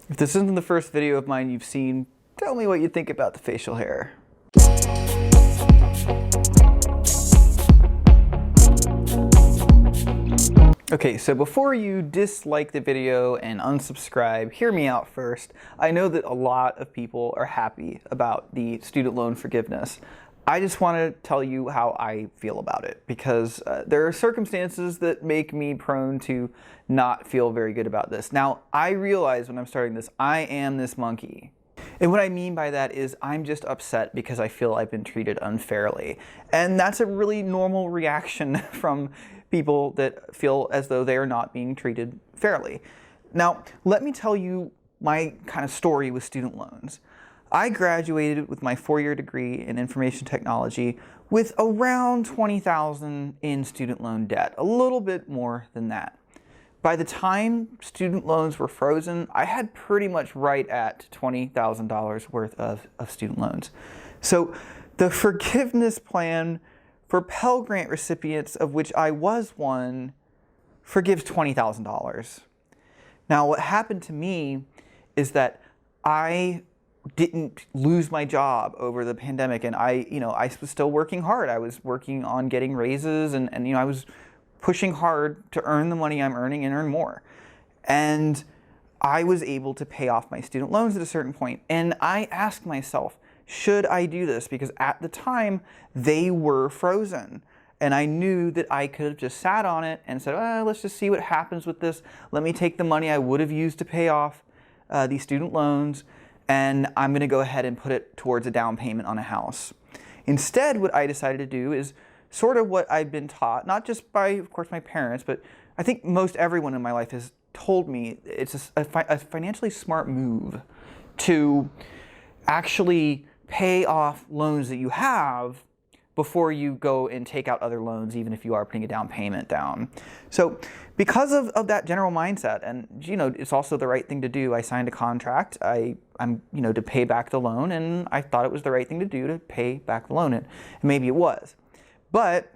If this isn't the first video of mine you've seen, tell me what you think about the facial hair. Okay, so before you dislike the video and unsubscribe, hear me out first. I know that a lot of people are happy about the student loan forgiveness. I just want to tell you how I feel about it, because there are circumstances that make me prone to not feel very good about this. Now, I realize when I'm starting this, I am this monkey. And what I mean by that is I'm just upset because I feel I've been treated unfairly. And that's a really normal reaction from people that feel as though they are not being treated fairly. Now, let me tell you my kind of story with student loans. I graduated with my 4-year degree in information technology with around $20,000 in student loan debt, a little bit more than that. By the time student loans were frozen, I had pretty much right at $20,000 worth of student loans. So the forgiveness plan for Pell Grant recipients, of which I was one, forgives $20,000. Now, what happened to me is that I didn't lose my job over the pandemic, and I was still working hard. I was working on getting raises, and I was pushing hard to earn the money I'm earning and earn more. And I was able to pay off my student loans at a certain point. And I asked myself, should I do this? Because at the time, they were frozen. And I knew that I could have just sat on it and said, let's just see what happens with this. Let me take the money I would have used to pay off these student loans, and I'm going to go ahead and put it towards a down payment on a house. Instead, what I decided to do is sort of what I've been taught, not just by, of course, my parents, but I think most everyone in my life has told me it's a financially smart move to actually pay off loans that you have before you go and take out other loans, even if you are putting a down payment down. So because of that general mindset, and it's also the right thing to do, I signed a contract. I'm to pay back the loan, and I thought it was the right thing to do to pay back the loan, and maybe it was. But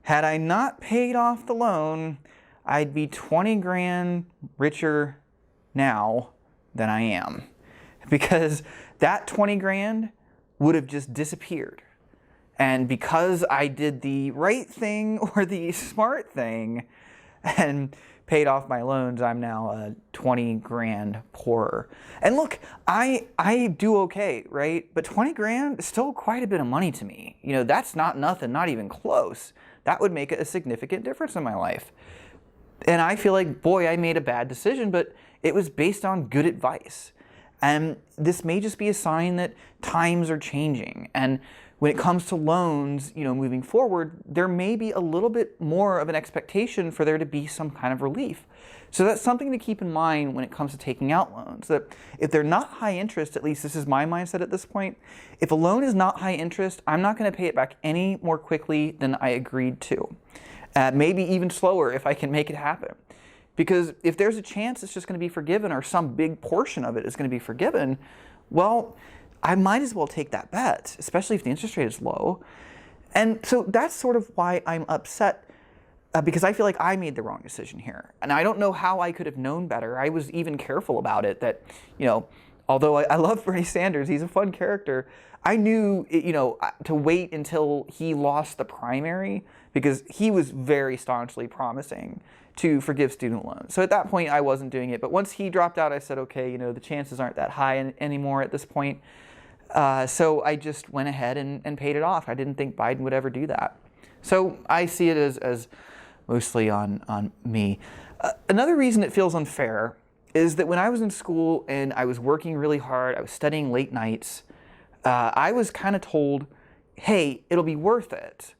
had I not paid off the loan, I'd be 20 grand richer now than I am, because that 20 grand would have just disappeared. And because I did the right thing or the smart thing and paid off my loans, I'm now 20 grand poorer. And look, I do okay, right? But 20 grand is still quite a bit of money to me. That's not nothing, not even close. That would make a significant difference in my life. And I feel like, boy, I made a bad decision, but it was based on good advice. And this may just be a sign that times are changing. And when it comes to loans, moving forward, there may be a little bit more of an expectation for there to be some kind of relief. So that's something to keep in mind when it comes to taking out loans, that if they're not high interest, at least this is my mindset at this point, if a loan is not high interest, I'm not going to pay it back any more quickly than I agreed to. Maybe even slower if I can make it happen. Because if there's a chance it's just going to be forgiven, or some big portion of it is going to be forgiven, well, I might as well take that bet, especially if the interest rate is low. And so that's sort of why I'm upset, because I feel like I made the wrong decision here. And I don't know how I could have known better. I was even careful about it, that, although I love Bernie Sanders, he's a fun character, I knew, to wait until he lost the primary, because he was very staunchly promising to forgive student loans. So at that point, I wasn't doing it. But once he dropped out, I said, okay, the chances aren't that high anymore at this point. So I just went ahead and paid it off. I didn't think Biden would ever do that. So I see it as mostly on me. Another reason it feels unfair is that when I was in school and I was working really hard, I was studying late nights, I was kind of told, hey, it'll be worth it,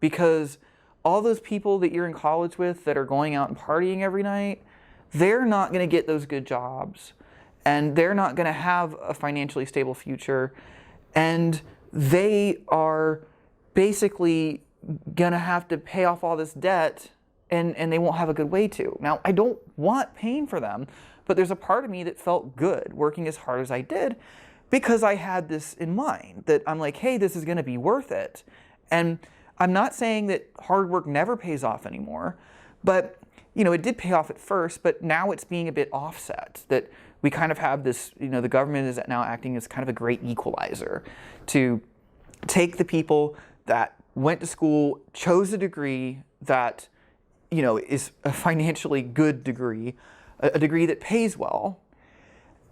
because all those people that you're in college with that are going out and partying every night, they're not going to get those good jobs, and they're not going to have a financially stable future, and they are basically going to have to pay off all this debt, and they won't have a good way to. Now, I don't want pain for them, but there's a part of me that felt good working as hard as I did, because I had this in mind, that I'm like, hey, this is going to be worth it. And I'm not saying that hard work never pays off anymore, but it did pay off at first, but now it's being a bit offset, that we kind of have this, the government is now acting as kind of a great equalizer to take the people that went to school, chose a degree that, is a financially good degree, a degree that pays well.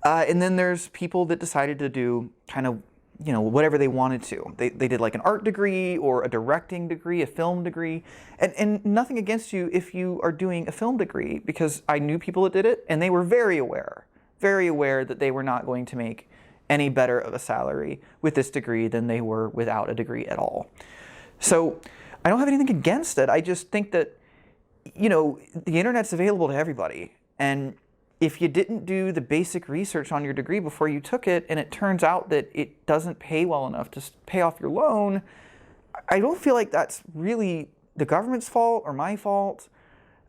And then there's people that decided to do kind of, whatever they wanted to. They did like an art degree or a directing degree, a film degree. And nothing against you if you are doing a film degree, because I knew people that did it and they were very aware that they were not going to make any better of a salary with this degree than they were without a degree at all. So I don't have anything against it. I just think that, the internet's available to everybody. And if you didn't do the basic research on your degree before you took it, and it turns out that it doesn't pay well enough to pay off your loan, I don't feel like that's really the government's fault or my fault.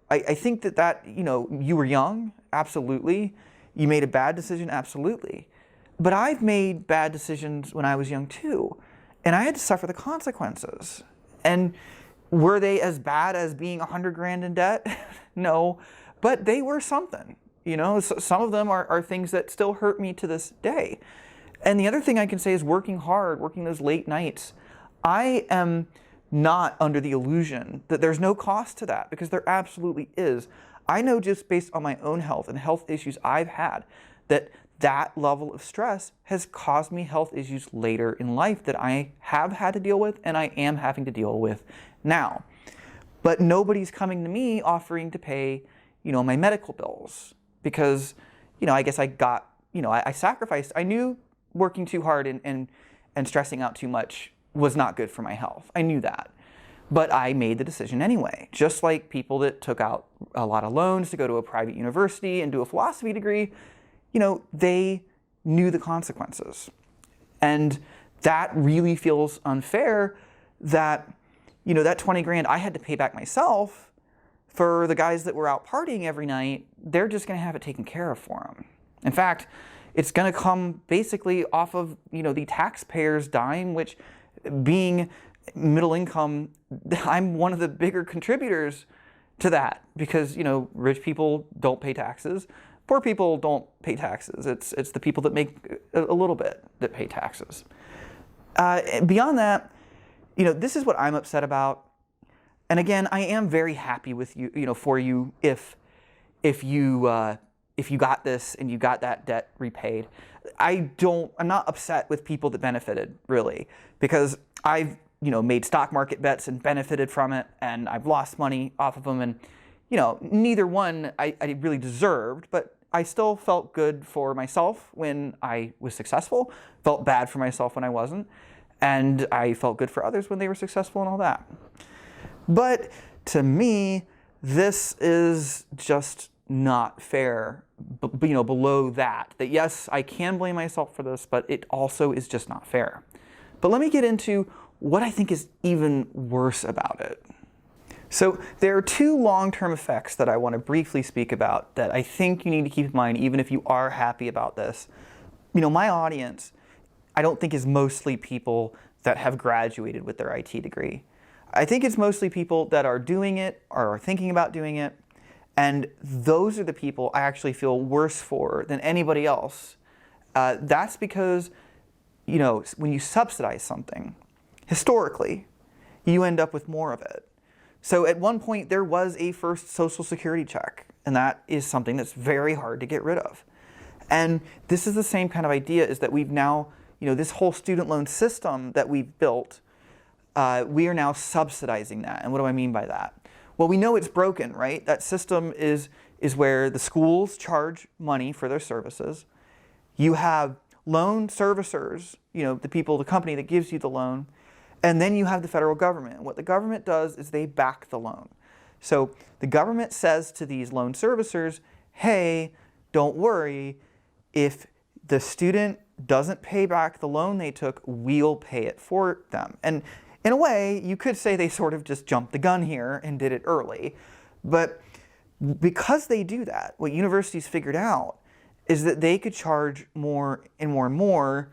I think that, you were young, absolutely. You made a bad decision, absolutely. But I've made bad decisions when I was young too, and I had to suffer the consequences. And were they as bad as being 100 grand in debt? No, but they were something. Some of them are things that still hurt me to this day. And the other thing I can say is working hard, working those late nights. I am not under the illusion that there's no cost to that, because there absolutely is. I know just based on my own health and health issues I've had that level of stress has caused me health issues later in life that I have had to deal with and I am having to deal with now. But nobody's coming to me offering to pay, my medical bills, because, I guess I got, I sacrificed. I knew working too hard and stressing out too much was not good for my health. I knew that. But I made the decision anyway. Just like people that took out a lot of loans to go to a private university and do a philosophy degree, they knew the consequences. And that really feels unfair that, that 20 grand I had to pay back myself. For the guys that were out partying every night, they're just going to have it taken care of for them. In fact, it's going to come basically off of, the taxpayers' dime, which, being middle income, I'm one of the bigger contributors to that, because, rich people don't pay taxes. Poor people don't pay taxes. It's the people that make a little bit that pay taxes. Beyond that, this is what I'm upset about. And again, I am very happy with you, for you if you got this and you got that debt repaid. I'm not upset with people that benefited, really, because I've made stock market bets and benefited from it, and I've lost money off of them, and neither one I really deserved, but I still felt good for myself when I was successful, felt bad for myself when I wasn't, and I felt good for others when they were successful and all that. But to me, this is just not fair, below that yes, I can blame myself for this, but it also is just not fair. But let me get into what I think is even worse about it. So there are two long-term effects that I want to briefly speak about that I think you need to keep in mind even if you are happy about this. My audience, I don't think is mostly people that have graduated with their IT degree. I think it's mostly people that are doing it or are thinking about doing it, and those are the people I actually feel worse for than anybody else. That's because, when you subsidize something, historically, you end up with more of it. So at one point, there was a first Social Security check, and that is something that's very hard to get rid of. And this is the same kind of idea, is that we've now, this whole student loan system that we've built, we are now subsidizing that. And what do I mean by that? Well, we know it's broken, right? That system is where the schools charge money for their services. You have loan servicers, the company that gives you the loan, and then you have the federal government. What the government does is they back the loan. So the government says to these loan servicers, hey, don't worry, if the student doesn't pay back the loan they took, we'll pay it for them. And in a way, you could say they sort of just jumped the gun here and did it early. But because they do that, what universities figured out is that they could charge more and more and more,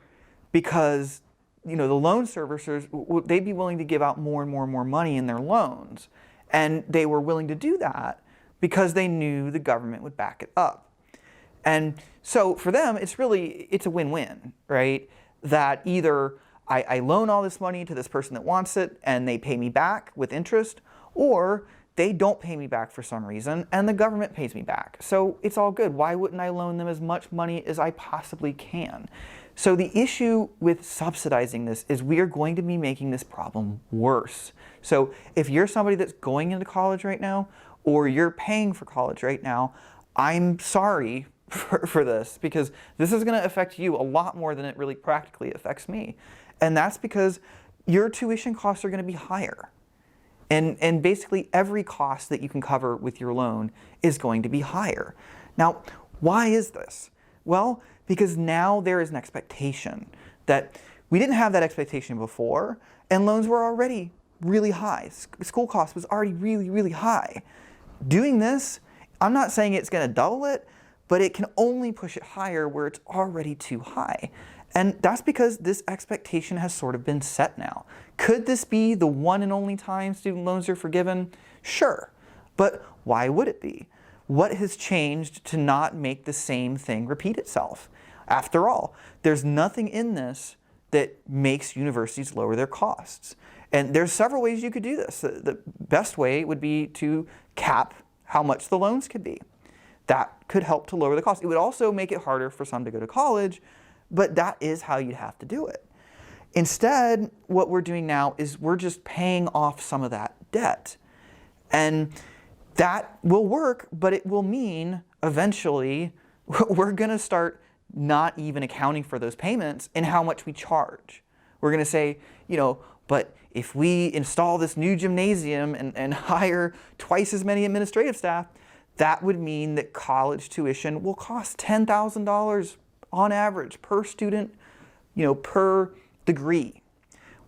because the loan servicers, they'd be willing to give out more and more and more money in their loans. And they were willing to do that because they knew the government would back it up. And so for them, it's a win-win, right? That either I loan all this money to this person that wants it and they pay me back with interest, or they don't pay me back for some reason and the government pays me back. So it's all good. Why wouldn't I loan them as much money as I possibly can? So the issue with subsidizing this is we are going to be making this problem worse. So if you're somebody that's going into college right now, or you're paying for college right now, I'm sorry for this, because this is going to affect you a lot more than it really practically affects me. And that's because your tuition costs are going to be higher. And basically every cost that you can cover with your loan is going to be higher. Now, why is this? Well, because now there is an expectation that we didn't have that expectation before, and loans were already really high. School cost was already really, really high. Doing this, I'm not saying it's going to double it, but it can only push it higher where it's already too high. And that's because this expectation has sort of been set now. Could this be the one and only time student loans are forgiven? Sure, but why would it be? What has changed to not make the same thing repeat itself? After all, there's nothing in this that makes universities lower their costs. And there's several ways you could do this. The best way would be to cap how much the loans could be. That could help to lower the cost. It would also make it harder for some to go to college, but that is how you'd have to do it. Instead, what we're doing now is we're just paying off some of that debt. And that will work, but it will mean eventually we're going to start not even accounting for those payments in how much we charge. We're going to say, but if we install this new gymnasium and hire twice as many administrative staff, that would mean that college tuition will cost $10,000 on average per student, per degree.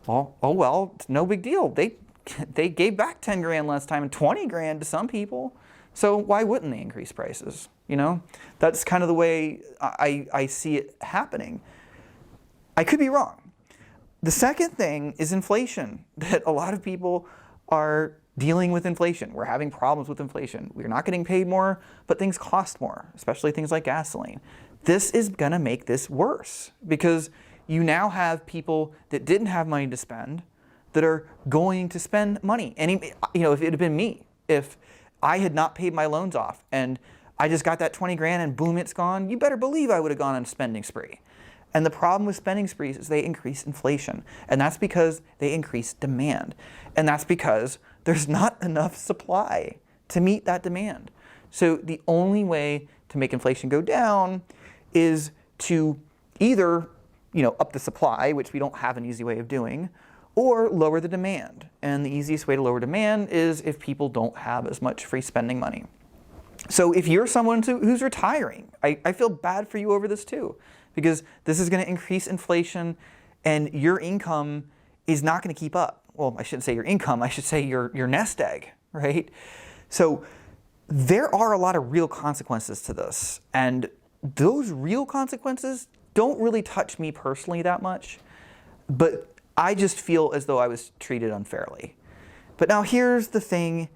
Well, it's no big deal. They gave back 10 grand last time and 20 grand to some people. So why wouldn't they increase prices? That's kind of the way I see it happening. I could be wrong. The second thing is inflation, that a lot of people are dealing with inflation. We're having problems with inflation. We're not getting paid more, but things cost more, especially things like gasoline. This is going to make this worse because you now have people that didn't have money to spend that are going to spend money. And if it had been me, if I had not paid my loans off and I just got that 20 grand and boom, it's gone, you better believe I would have gone on a spending spree. And the problem with spending sprees is they increase inflation. And that's because they increase demand. And that's because there's not enough supply to meet that demand. So the only way to make inflation go down is to either, up the supply, which we don't have an easy way of doing, or lower the demand. And the easiest way to lower demand is if people don't have as much free spending money. So if you're someone who's retiring, I feel bad for you over this too, because this is going to increase inflation and your income is not going to keep up. Well, I shouldn't say your income, I should say your nest egg, right? So there are a lot of real consequences to this. And those real consequences don't really touch me personally that much, but I just feel as though I was treated unfairly. But now here's the thing.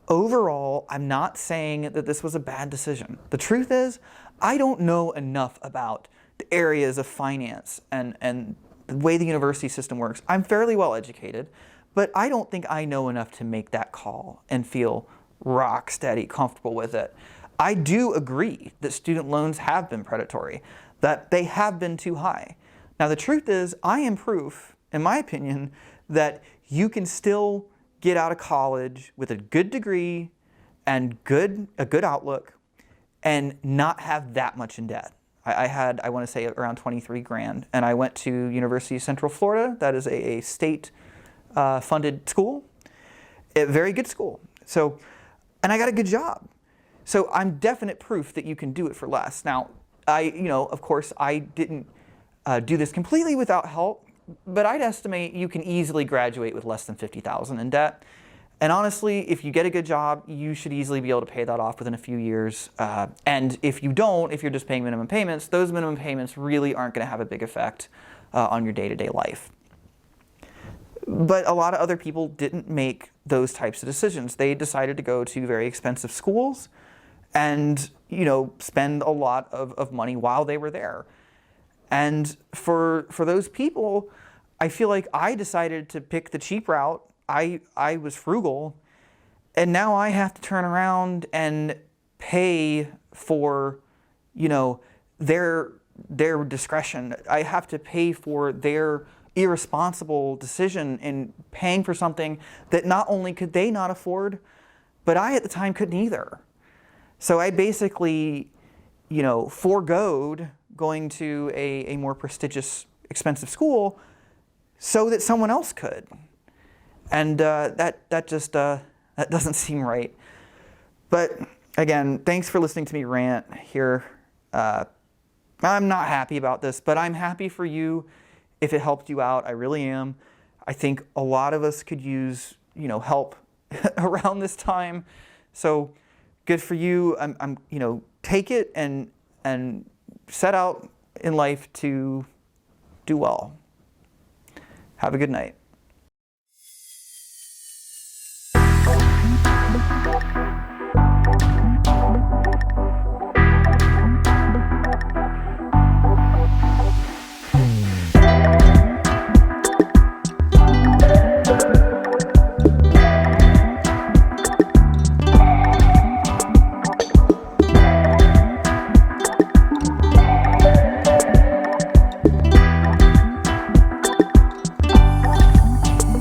Overall, I'm not saying that this was a bad decision. The truth is, I don't know enough about the areas of finance and the way the university system works. I'm fairly well educated, but I don't think I know enough to make that call and feel rock steady, comfortable with it. I do agree that student loans have been predatory, that they have been too high. Now the truth is, I am proof, in my opinion, that you can still get out of college with a good degree and a good outlook and not have that much in debt. I had, I want to say, around 23 grand, and I went to University of Central Florida. That is a state funded school, a very good school. So, and I got a good job. So I'm definite proof that you can do it for less. Now, of course, I didn't do this completely without help, but I'd estimate you can easily graduate with less than $50,000 in debt. And honestly, if you get a good job, you should easily be able to pay that off within a few years. And if you don't, if you're just paying minimum payments, those minimum payments really aren't going to have a big effect on your day-to-day life. But a lot of other people didn't make those types of decisions. They decided to go to very expensive schools. And, spend a lot of money while they were there. And for those people, I feel like I decided to pick the cheap route. I was frugal, and now I have to turn around and pay for, their discretion. I have to pay for their irresponsible decision in paying for something that not only could they not afford, but I at the time couldn't either. So I basically, foregoed going to a more prestigious, expensive school so that someone else could. And that doesn't seem right. But again, thanks for listening to me rant here. I'm not happy about this, but I'm happy for you if it helped you out. I really am. I think a lot of us could use, help around this time. So good for you. Take it and set out in life to do well. Have a good night.